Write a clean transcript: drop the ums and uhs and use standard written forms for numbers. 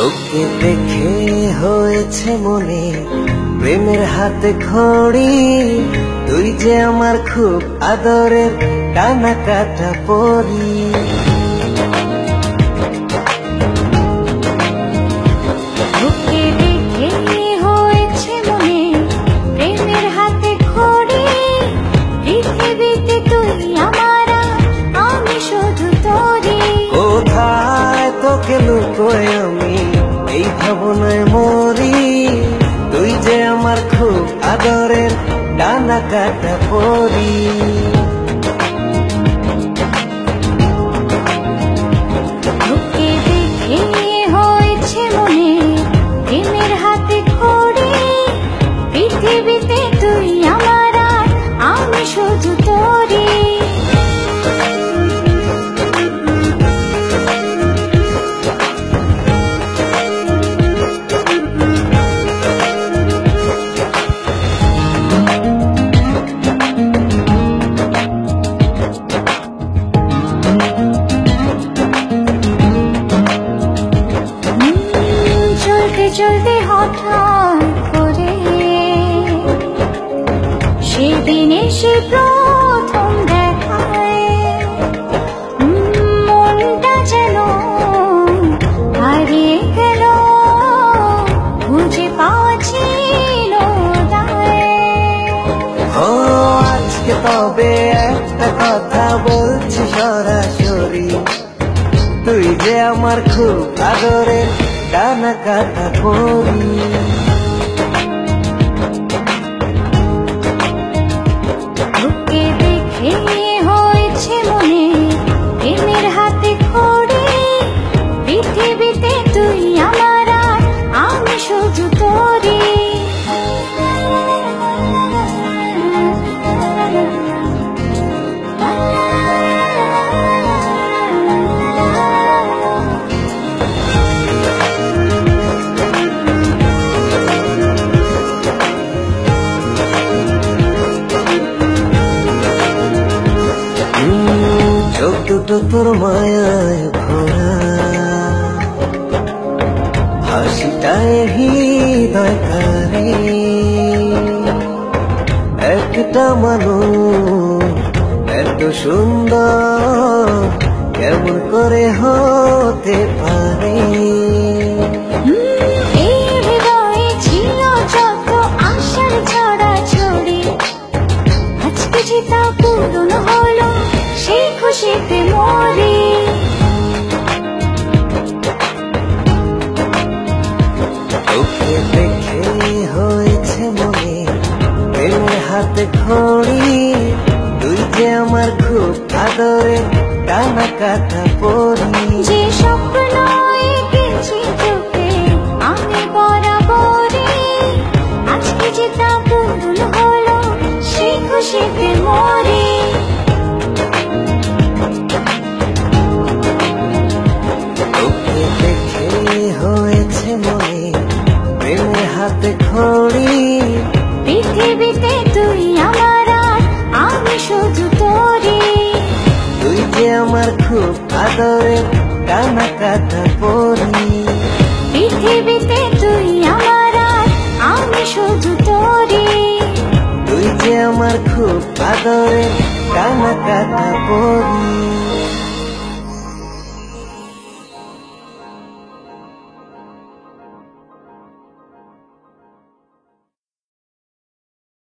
তোকে দেখে হয়েছে মনে প্রেমের হাতে খড়ি, তুই যে আমার খুব আদরের টানা কাটা পরি। তোকে দেখে হয়েছে মনে প্রেমের হাতে খড়ি, পৃথিবীতে তুই আমার, আমি শুধু তোরই। কোথায় তোকে লুকোয় আমি এই ভাবনায় মরি, তুই যে আমার খুব আদরের ডানা কাটা পরি। তোকে দেখে হয়েছে মনে প্রেমের হাতে খড়ি, পৃথিবীতে তুই আমার, আমি শুধু তোরই। চলতে চলতে হঠাৎ করে সেদিন এসে প্রথম দেখায়, মনটা যেন হারিয়ে গেল, খুঁজে পাচ্ছিল ও আজকে তবে একটা কথা বলছি সরাসরি, তুই যে আমার খুব আদরের ডানা কাটা পরি। তোকে দেখে হয়েছে মনে প্রেমের হাতে খড়ি, পৃথিবীতে তুই আমার, আমি শুধু তোরই। চোখ দুটো তোর মায়ায় ভরা, হাসিটায় হৃদয় কারে, একটা মানুষ এত সুন্দর কেমন করে হতে পারে। এই হৃদয়ে ছিল যত আশার ছড়াছড়ি, আজকে যে তা পূরণ হলো, সেই খুশিতে মরি। তোকে দেখে হয়েছে মনে প্রেমের হাতে খড়ি, তুই যে আমার খুব আদরের টানা কাটা পরি। যে স্বপ্ন এঁকেছি চোখে আমি বরাবরই, আজকে যে তা পূরণ হলো, সেই খুশিতে মরি। তোকে দেখে হয়েছে মনে প্রেমের হাতে খড়ি, পৃথিবীতে তুই আমার, আমি শুধু তোরই। তুই যে আমার খুব আদরের টানা কাটা পরি। পৃথিবীতে তুই আমার, আমি শুধু তোরই। তুই যে আমার খুব আদরের টানা কাটা পরি।